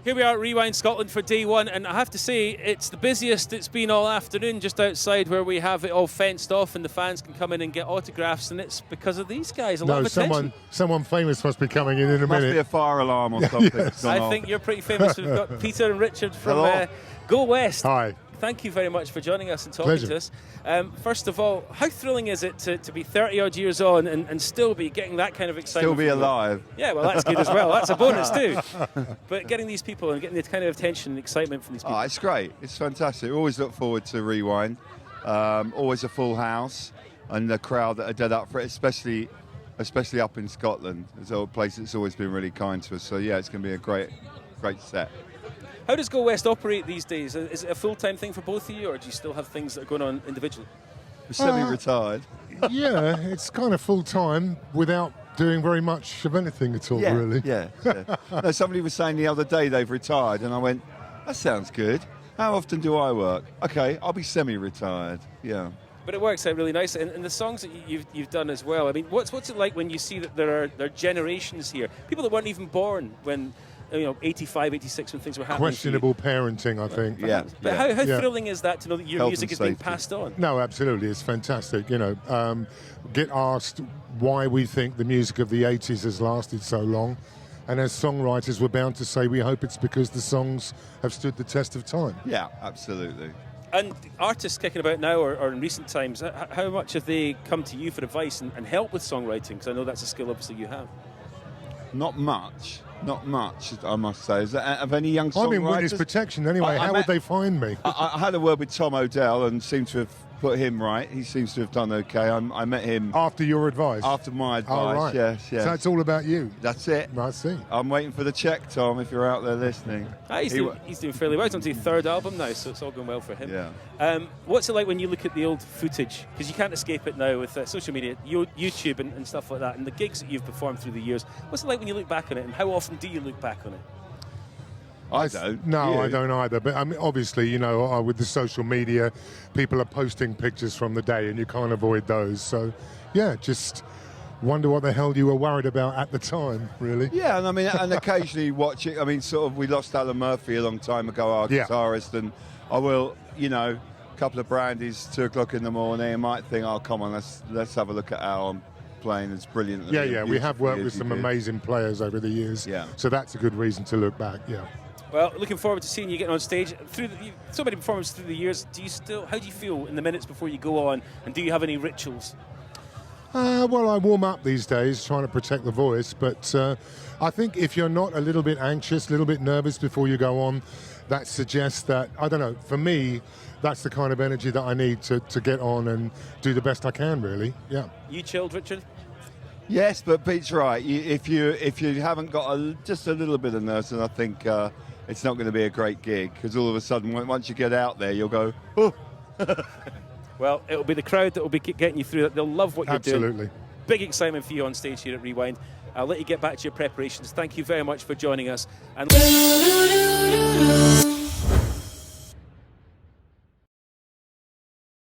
Here we are at Rewind Scotland for day one, and I have to say it's the busiest it's been all afternoon just outside where we have it all fenced off and the fans can come in and get autographs, and it's because of these guys. A lot of attention. Someone famous must be coming in a minute. Must be a fire alarm or something. Yes. I think you're pretty famous. We've got Peter and Richard from Go West. Hi. Thank you very much for joining us and talking Pleasure. to us. First of all, how thrilling is it to be 30-odd years on and still be getting that kind of excitement? Still be alive. Yeah, well, that's good as well. That's a bonus too. But getting these people and getting the kind of attention and excitement from these people. Oh, it's great. It's fantastic. We always look forward to Rewind. Always a full house and the crowd that are dead up for it, especially up in Scotland. It's a place that's always been really kind to us. So, yeah, it's going to be a great set. How does Go West operate these days? Is it a full-time thing for both of you, or do you still have things that are going on individually? We're semi-retired. Yeah, it's kind of full-time without doing very much of anything at all, really. Yeah. No, somebody was saying the other day they've retired, and I went, that sounds good. How often do I work? Okay, I'll be semi-retired, yeah. But it works out really nice, and the songs that you've done as well. I mean, what's it like when you see that there are generations here, people that weren't even born when 85, 86 when things were happening? Questionable parenting, I think. Yeah. But how thrilling is that to know that your music is being passed on? No, absolutely, it's fantastic. Get asked why we think the music of the 80s has lasted so long, and as songwriters, we're bound to say we hope it's because the songs have stood the test of time. Yeah, absolutely. And artists kicking about now or in recent times, how much have they come to you for advice and help with songwriting? Because I know that's a skill obviously you have. Not much, I must say. Have any young songwriters? I'm in witness protection anyway. How would they find me? I had a word with Tom O'Dell and seemed to have put him right. He seems to have done okay. I met him after your advice. After my advice, oh, right. Yes. So it's all about you. That's it. I see. I'm waiting for the check, Tom, if you're out there listening. He's doing fairly well. He's on to his third album now, so it's all going well for him. Yeah. What's it like when you look at the old footage? Because you can't escape it now with social media, YouTube and stuff like that, and the gigs that you've performed through the years. What's it like when you look back on it, and how often do you look back on it? I don't. No, you? I don't either. But I mean, obviously, with the social media, people are posting pictures from the day, and you can't avoid those. So, yeah, just wonder what the hell you were worried about at the time, really. Yeah, and I mean, and occasionally watch it. I mean, sort of, we lost Alan Murphy a long time ago, our guitarist, and I will, a couple of brandies, 2 o'clock in the morning, I might think, oh, come on, let's have a look at how I'm playing. It's brilliant. Yeah, we have worked with some amazing players over the years. Yeah. So that's a good reason to look back. Yeah. Well, looking forward to seeing you getting on stage. So many performances through the years. How do you feel in the minutes before you go on, and do you have any rituals? Well, I warm up these days, trying to protect the voice. But I think if you're not a little bit anxious, a little bit nervous before you go on, that suggests that, I don't know, for me, that's the kind of energy that I need to get on and do the best I can, really. Yeah. You chilled, Richard? Yes, but Pete's right. If you haven't got just a little bit of nerves, then I think it's not going to be a great gig, because all of a sudden, once you get out there, you'll go, oh. Well, it'll be the crowd that will be getting you through it. They'll love what you're doing. Absolutely. Big excitement for you on stage here at Rewind. I'll let you get back to your preparations. Thank you very much for joining us. And